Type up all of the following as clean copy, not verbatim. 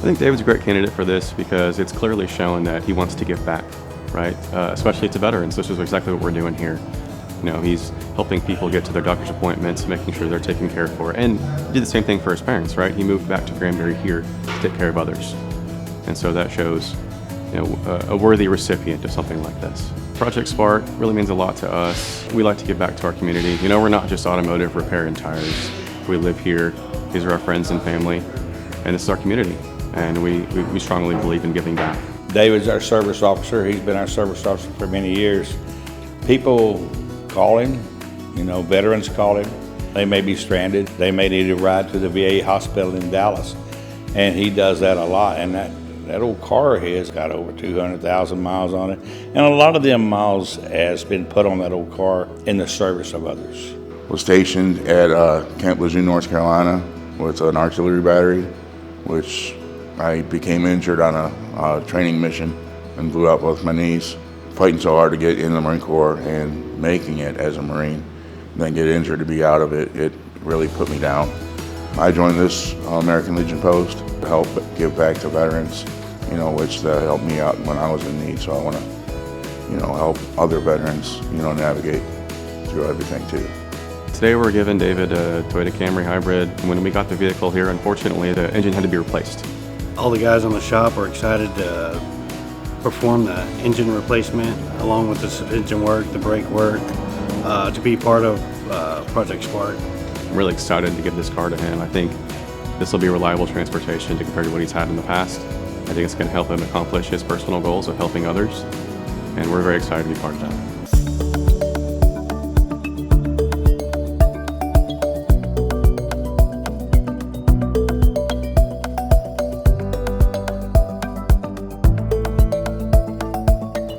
think David's a great candidate for this because it's clearly shown that he wants to give back, right? Especially to veterans. This is exactly what we're doing here. You know, he's helping people get to their doctor's appointments, making sure they're taken care of for, and did the same thing for his parents, right? He moved back to Granbury here to take care of others. And so that shows, you know, a worthy recipient of something like this. Project Spark really means a lot to us. We like to give back to our community. You know, we're not just automotive repair and tires. We live here. These are our friends and family, and this is our community. And we strongly believe in giving back. David's our service officer. He's been our service officer for many years. People call him, you know, veterans call him. They may be stranded. They may need a ride to the VA hospital in Dallas. And he does that a lot. And that old car of his got over 200,000 miles on it. And a lot of them miles has been put on that old car in the service of others. Was stationed at Camp Lejeune, North Carolina with an artillery battery, which I became injured on a training mission and blew out both my knees. Fighting so hard to get in the Marine Corps and making it as a Marine, and then get injured to be out of it, it really put me down. I joined this American Legion post to help give back to veterans, you know, which helped me out when I was in need. So I want to, you know, help other veterans, you know, navigate through everything too. Today we're giving David a Toyota Camry hybrid. When we got the vehicle here, unfortunately, the engine had to be replaced. All the guys on the shop are excited to perform the engine replacement along with the suspension work, the brake work, to be part of Project Spark. I'm really excited to give this car to him. I think this will be reliable transportation compared to what he's had in the past. I think it's going to help him accomplish his personal goals of helping others, and we're very excited to be part of that.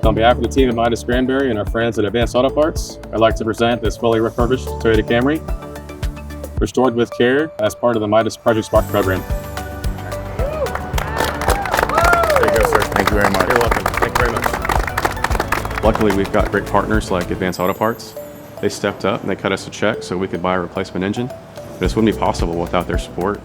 On behalf of the team at Midas Granbury and our friends at Advanced Auto Parts, I'd like to present this fully refurbished Toyota Camry, restored with care as part of the Midas Project Spark program. There you go, sir. Thank you very much. You're welcome. Thank you very much. Luckily, we've got great partners like Advanced Auto Parts. They stepped up and they cut us a check so we could buy a replacement engine. This wouldn't be possible without their support.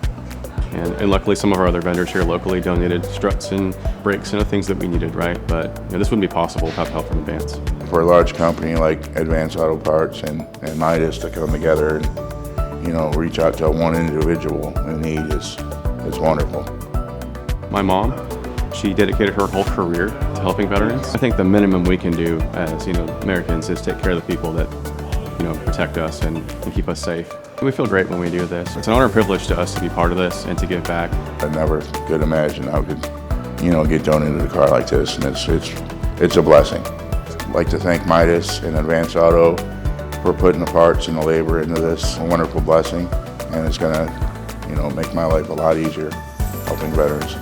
And luckily, some of our other vendors here locally donated struts and brakes and other things that we needed, right? But you know, this wouldn't be possible without the help from Advance. For a large company like Advanced Auto Parts and Midas to come together and, you know, reach out to one individual in need is wonderful. My mom, she dedicated her whole career to helping veterans. I think the minimum we can do as, you know, Americans is take care of the people that, you know, protect us and keep us safe. We feel great when we do this. It's an honor and privilege to us to be part of this and to give back. I never could imagine I could, you know, get donated a car like this, and it's a blessing. I'd like to thank Midas and Advanced Auto for putting the parts and the labor into this. A wonderful blessing, and it's gonna, you know, make my life a lot easier helping veterans.